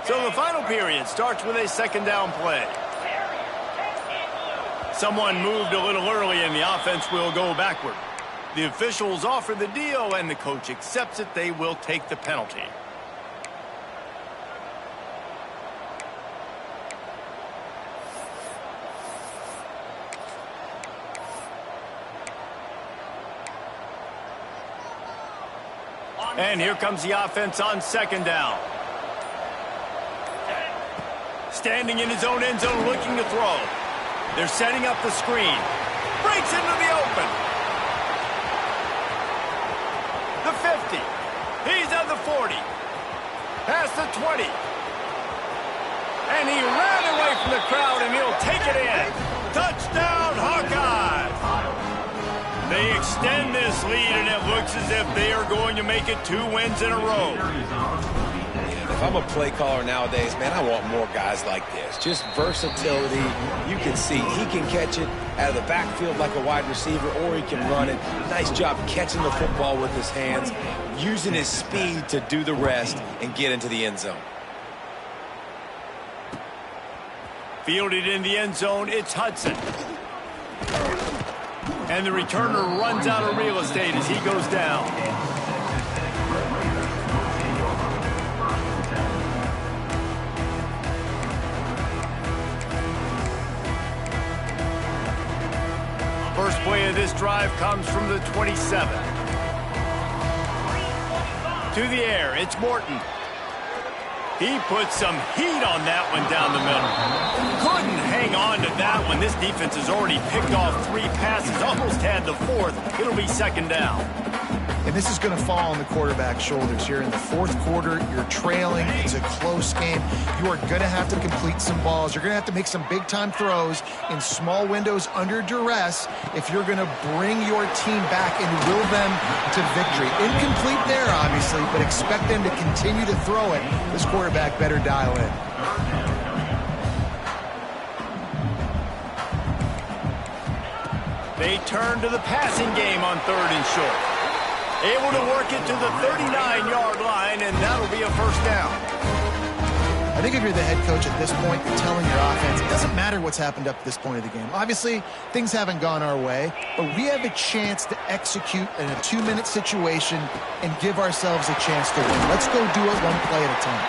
So the final period starts with a second down play. Someone moved a little early and the offense will go backward. The officials offer the deal and the coach accepts it. They will take the penalty. And here comes the offense on second down. Standing in his own end zone looking to throw. They're setting up the screen. Breaks into the open. The 50. He's at the 40. Past the 20. And he ran away from the crowd and he'll take it in. Touchdown, Hawkeyes! They extend this lead, and it looks as if they are going to make it 2 wins in a row. If I'm a play caller nowadays, man, I want more guys like this. Just versatility. You can see he can catch it out of the backfield like a wide receiver, or he can run it. Nice job catching the football with his hands, using his speed to do the rest and get into the end zone. Fielded in the end zone, it's Hudson. And the returner runs out of real estate as he goes down. First play of this drive comes from the 27. To the air, it's Morton. He put some heat on that one down the middle. Couldn't hang on to that one. This defense has already picked off 3 passes, almost had the 4th. It'll be second down. And this is going to fall on the quarterback's shoulders here in the 4th quarter. You're trailing. It's a close game. You are going to have to complete some balls. You're going to have to make some big-time throws in small windows under duress if you're going to bring your team back and will them to victory. Incomplete there, obviously, but expect them to continue to throw it. This quarterback better dial in. They turn to the passing game on 3rd and short. Able to work it to the 39-yard line, and that'll be a first down. I think if you're the head coach at this point, you're telling your offense, it doesn't matter what's happened up to this point of the game. Obviously, things haven't gone our way, but we have a chance to execute in a 2-minute situation and give ourselves a chance to win. Let's go do it one play at a time.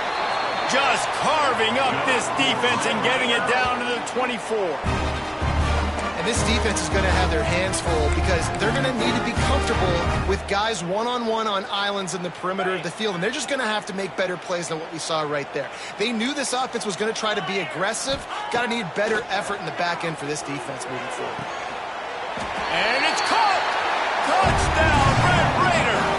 Just carving up this defense and getting it down to the 24. And this defense is going to have their hands full because they're going to need to be comfortable with guys one-on-one on islands in the perimeter of the field, and they're just going to have to make better plays than what we saw right there. They knew this offense was going to try to be aggressive. Got to need better effort in the back end for this defense moving forward. And it's caught! Touchdown, Red Raiders!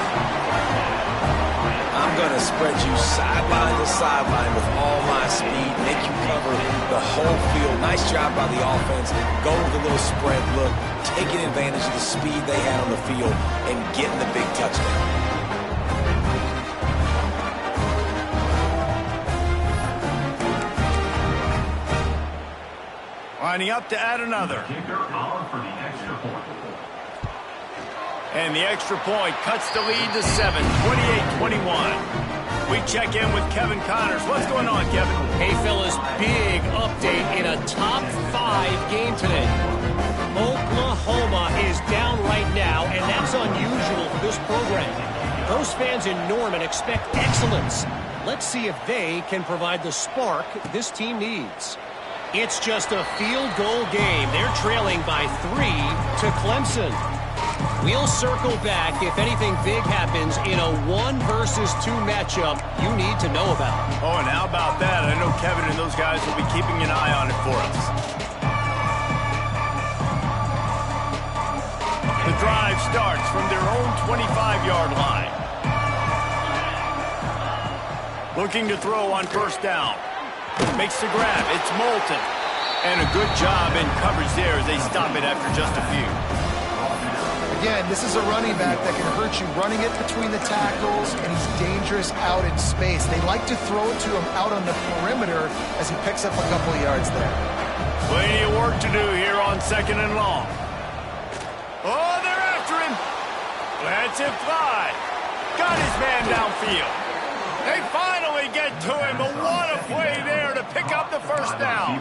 I'm going to spread you sideline to sideline with all my speed, make you cover the whole field. Nice job by the offense, going with a little spread look, taking advantage of the speed they had on the field and getting the big touchdown. Lining up to add another. And the extra point cuts the lead to 7, 28-21. We check in with Kevin Connors. What's going on, Kevin? Hey, fellas, big update in a top 5 game today. Oklahoma is down right now, and that's unusual for this program. Those fans in Norman expect excellence. Let's see if they can provide the spark this team needs. It's just a field goal game. They're trailing by 3 to Clemson. We'll circle back if anything big happens in a 1 versus 2 matchup you need to know about. Oh, and how about that? I know Kevin and those guys will be keeping an eye on it for us. The drive starts from their own 25-yard line. Looking to throw on first down. Makes the grab. It's Moulton. And a good job in coverage there as they stop it after just a few. Again, this is a running back that can hurt you running it between the tackles, and he's dangerous out in space. They like to throw it to him out on the perimeter as he picks up a couple of yards there. Plenty of work to do here on 2nd and long. Oh, they're after him. Lets it fly. Got his man downfield. They finally get to him, but what a play there to pick up the first down.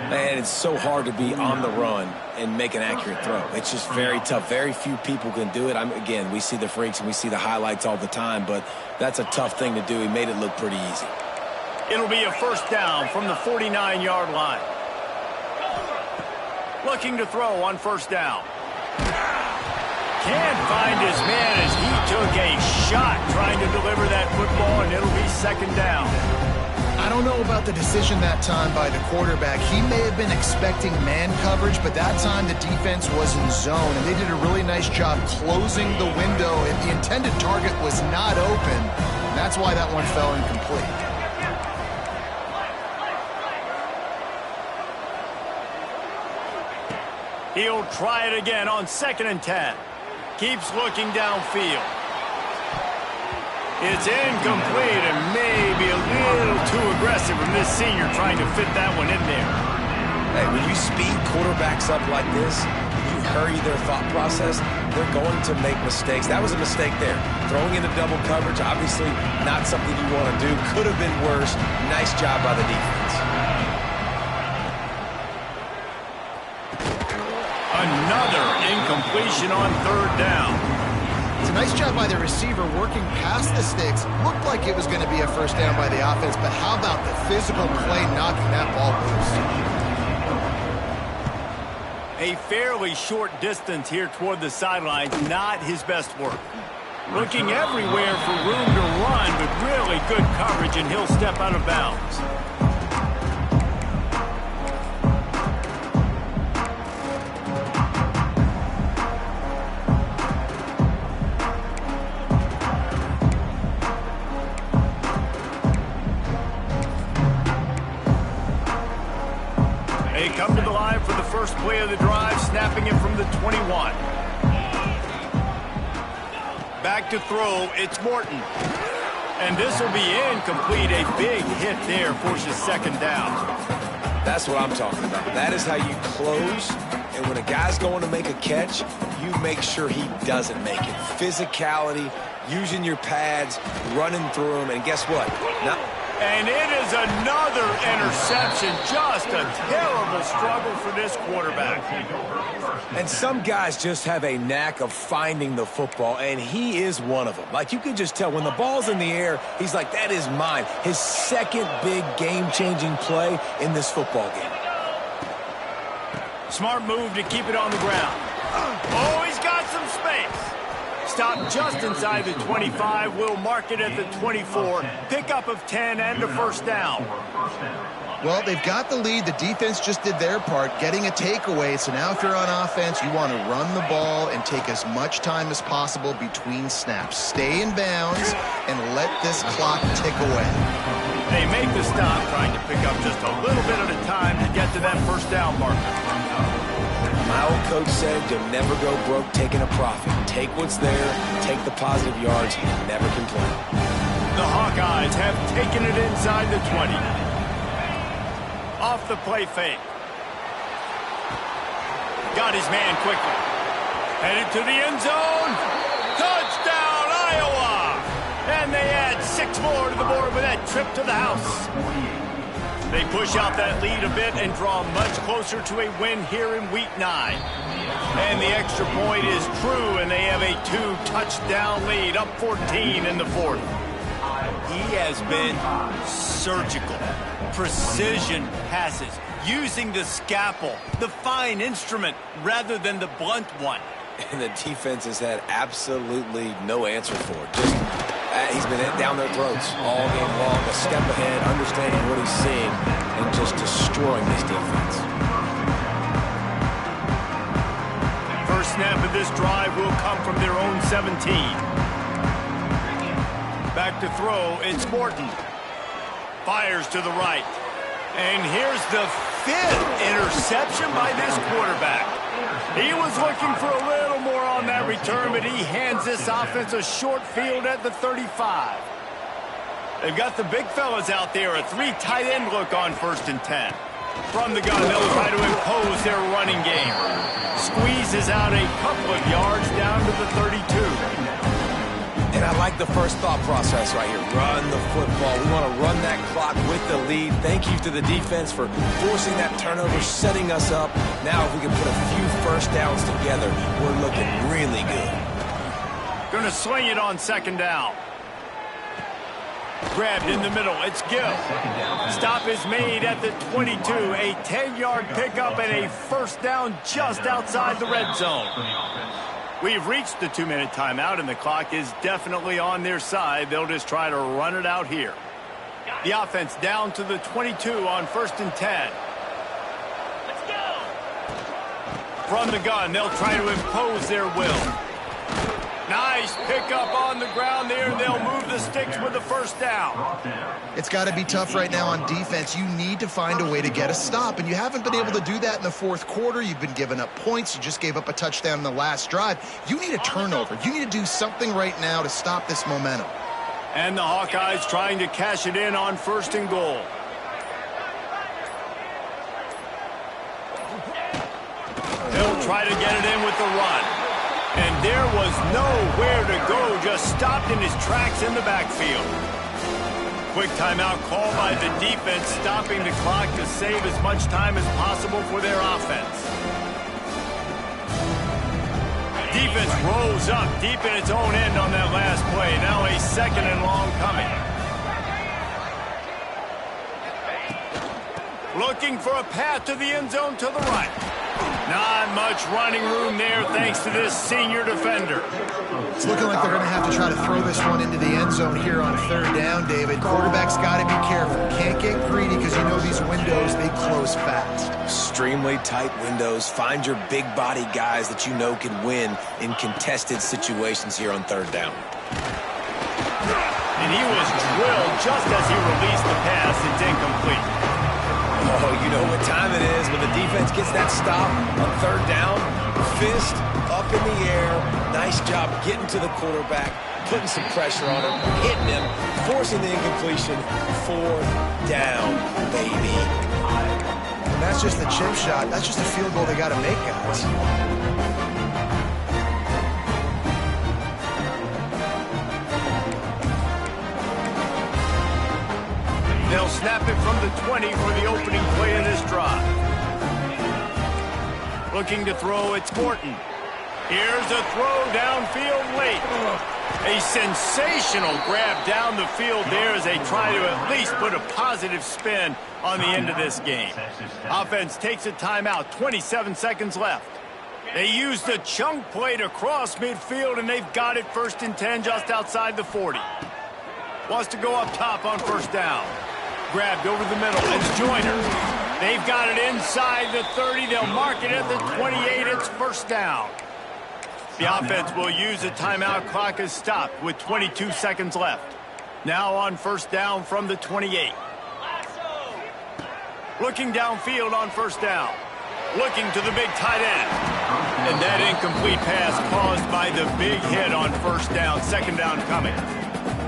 Man, it's so hard to be on the run and make an accurate throw. It's just very tough. Very few people can do it. Again, we see the freaks and we see the highlights all the time, but that's a tough thing to do. He made it look pretty easy. It'll be a first down from the 49-yard line. Looking to throw on first down. Can't find his man as he took a shot trying to deliver that football, and it'll be 2nd down. I don't know about the decision that time by the quarterback. He may have been expecting man coverage, but that time the defense was in zone, and they did a really nice job closing the window. If the intended target was not open, that's why that one fell incomplete. He'll try it again on 2nd and 10. Keeps looking downfield. It's incomplete and maybe a little too aggressive from this senior trying to fit that one in there. Hey, when you speed quarterbacks up like this, you hurry their thought process, they're going to make mistakes. That was a mistake there. Throwing into double coverage, obviously not something you want to do. Could have been worse. Nice job by the defense. Another incompletion on 3rd down. It's a nice job by the receiver working past the sticks. Looked like it was going to be a first down by the offense, but how about the physical play knocking that ball loose? A fairly short distance here toward the sidelines, not his best work. Looking everywhere for room to run, but really good coverage, and he'll step out of bounds. They come to the line for the first play of the drive, snapping it from the 21. Back to throw, it's Morton. And this will be incomplete. A big hit there forces 2nd down. That's what I'm talking about. That is how you close. And when a guy's going to make a catch, you make sure he doesn't make it. Physicality, using your pads, running through them. And guess what? And it is another interception. Just a terrible struggle for this quarterback. And some guys just have a knack of finding the football, and he is one of them. Like, you can just tell when the ball's in the air, he's like, that is mine. His second big game-changing play in this football game. Smart move to keep it on the ground. Oh, he's got some space. Stop just inside the 25. We'll mark it at the 24. Pickup of 10 and a first down. Well, they've got the lead. The defense just did their part, getting a takeaway. So now if you're on offense, you want to run the ball and take as much time as possible between snaps. Stay in bounds and let this clock tick away. They make the stop, trying to pick up just a little bit at a time to get to that first down marker. My old coach said you'll never go broke taking a profit. Take what's there, take the positive yards, and never complain. The Hawkeyes have taken it inside the 20. Off the play fake. Got his man quickly. Headed to the end zone. Touchdown, Iowa! And they add 6 more to the board with that trip to the house. They push out that lead a bit and draw much closer to a win here in Week 9. And the extra point is true, and they have a 2-touchdown lead, up 14 in the fourth. He has been surgical. Precision passes, using the scalpel, the fine instrument, rather than the blunt one. And the defense has had absolutely no answer for it. Just he's been down their throats all game long, a step ahead, understanding what he's seeing, and just destroying this defense. First snap of this drive will come from their own 17. Back to throw, it's Morton. Fires to the right. And here's the 5th interception by this quarterback. He was looking for a little more on that return, but he hands this offense a short field at the 35. They've got the big fellas out there, a 3 tight end look on 1st and 10. From the gun, they'll try to impose their running game. Squeezes out a couple of yards down to the 32. And I like the first thought process right here. Run the football. We want to run that clock with the lead. Thank you to the defense for forcing that turnover, setting us up. Now if we can put a few first downs together, we're looking really good. Going to swing it on 2nd down. Grabbed in the middle. It's Gill. Stop is made at the 22. A 10-yard pickup and a first down just outside the red zone. We've reached the 2-minute timeout, and the clock is definitely on their side. They'll just try to run it out here. The offense down to the 22 on 1st and 10. Let's go! From the gun, they'll try to impose their will. Nice pickup on the ground there. They'll move the sticks with the first down. It's got to be tough right now on defense. You need to find a way to get a stop, and you haven't been able to do that in the 4th quarter. You've been giving up points. You just gave up a touchdown in the last drive. You need a turnover. You need to do something right now to stop this momentum. And the Hawkeyes trying to cash it in on 1st and goal. They'll try to get it in with the run. And there was nowhere to go, just stopped in his tracks in the backfield. Quick timeout call by the defense, stopping the clock to save as much time as possible for their offense. Defense rolls up deep in its own end on that last play. Now a 2nd and long coming. Looking for a path to the end zone to the right. Not much running room there thanks to this senior defender. It's looking like they're going to have to try to throw this one into the end zone here on 3rd down, David. Quarterback's got to be careful. Can't get greedy because you know these windows, they close fast. Extremely tight windows. Find your big body guys that you know can win in contested situations here on 3rd down. And he was drilled just as he released the pass. It's incomplete. Oh, you know what time it is when the defense gets that stop on 3rd down. Fist up in the air. Nice job getting to the quarterback, putting some pressure on him, hitting him, forcing the incompletion. 4th down, baby. And that's just the chip shot. That's just a field goal they got to make, guys. They'll snap it from the 20 for the opening play of this drive. Looking to throw, it's Morton. Here's a throw downfield late. A sensational grab down the field there as they try to at least put a positive spin on the end of this game. Offense takes a timeout, 27 seconds left. They used a chunk play to cross midfield, and they've got it 1st and 10 just outside the 40. Wants to go up top on 1st down. grabbed over the middle. It's Joyner. They've got it inside the 30. They'll mark it at the 28. It's first down. The offense will use a timeout. Clock is stopped with 22 seconds left. Now on first down from the 28. Looking downfield on first down. Looking to the big tight end. And that incomplete pass caused by the big hit on first down. Second down coming.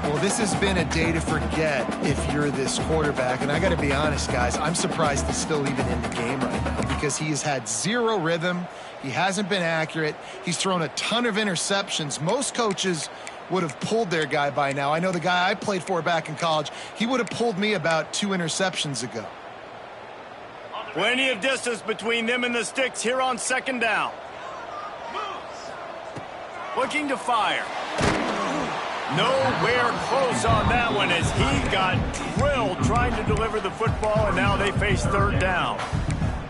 Well, this has been a day to forget if you're this quarterback. And I got to be honest, guys, I'm surprised he's still even in the game right now because he has had zero rhythm. He hasn't been accurate. He's thrown a ton of interceptions. Most coaches would have pulled their guy by now. I know the guy I played for back in college, he would have pulled me about 2 interceptions ago. Plenty of distance between them and the sticks here on second down. Looking to fire. Nowhere close on that one as he got drilled trying to deliver the football, and now they face third down.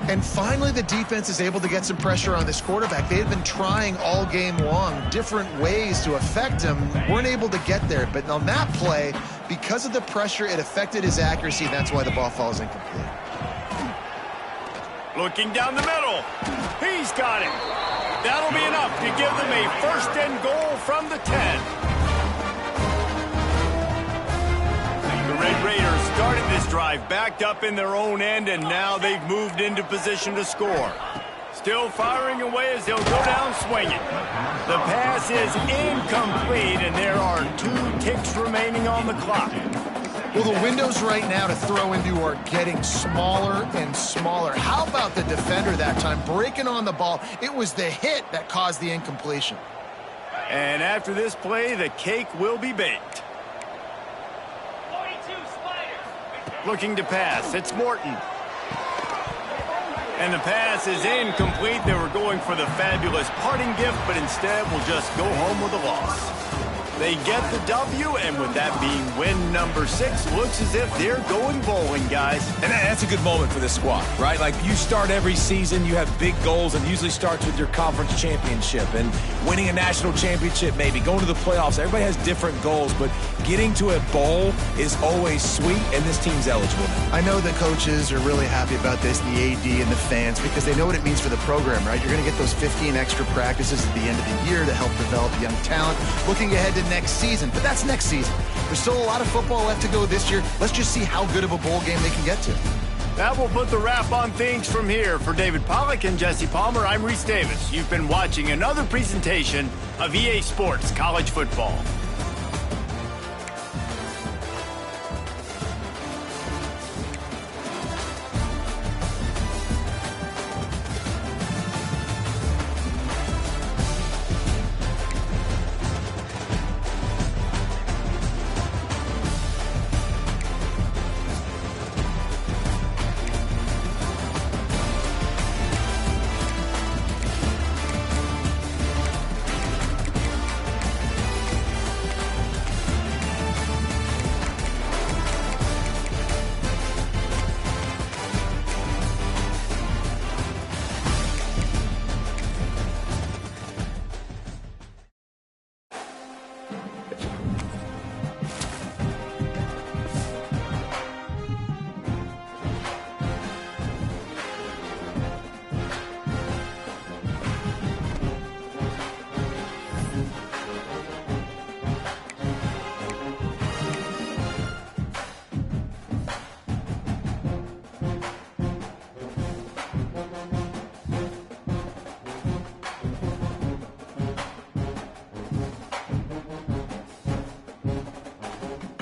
And finally, the defense is able to get some pressure on this quarterback. They had been trying all game long different ways to affect him. Weren't able to get there. But on that play, because of the pressure, it affected his accuracy. That's why the ball falls incomplete. Looking down the middle. He's got it. That'll be enough to give them a first and goal from the 10. The Red Raiders started this drive backed up in their own end, and now they've moved into position to score. Still firing away as they'll go down swinging. The pass is incomplete, and there are 2 ticks remaining on the clock. Well, the windows right now to throw into are getting smaller and smaller. How about the defender that time breaking on the ball? It was the hit that caused the incompletion. And after this play, the cake will be baked. Looking to pass. It's Morton. And the pass is incomplete. They were going for the fabulous parting gift, but instead will just go home with a loss. They get the W, and with that being win number 6, looks as if they're going bowling, guys. And that's a good moment for this squad, right? Like, you start every season, you have big goals, and usually starts with your conference championship and winning a national championship, maybe going to the playoffs. Everybody has different goals, but getting to a bowl is always sweet, and this team's eligible now. I know the coaches are really happy about this, the AD and the fans, because they know what it means for the program, right? You're going to get those 15 extra practices at the end of the year to help develop young talent. Looking ahead to next season, but that's next season. There's still a lot of football left to go this year. Let's just see how good of a bowl game they can get to. That will put the wrap on things from here. For David Pollack and Jesse Palmer, I'm Reese Davis. You've been watching another presentation of EA Sports College Football.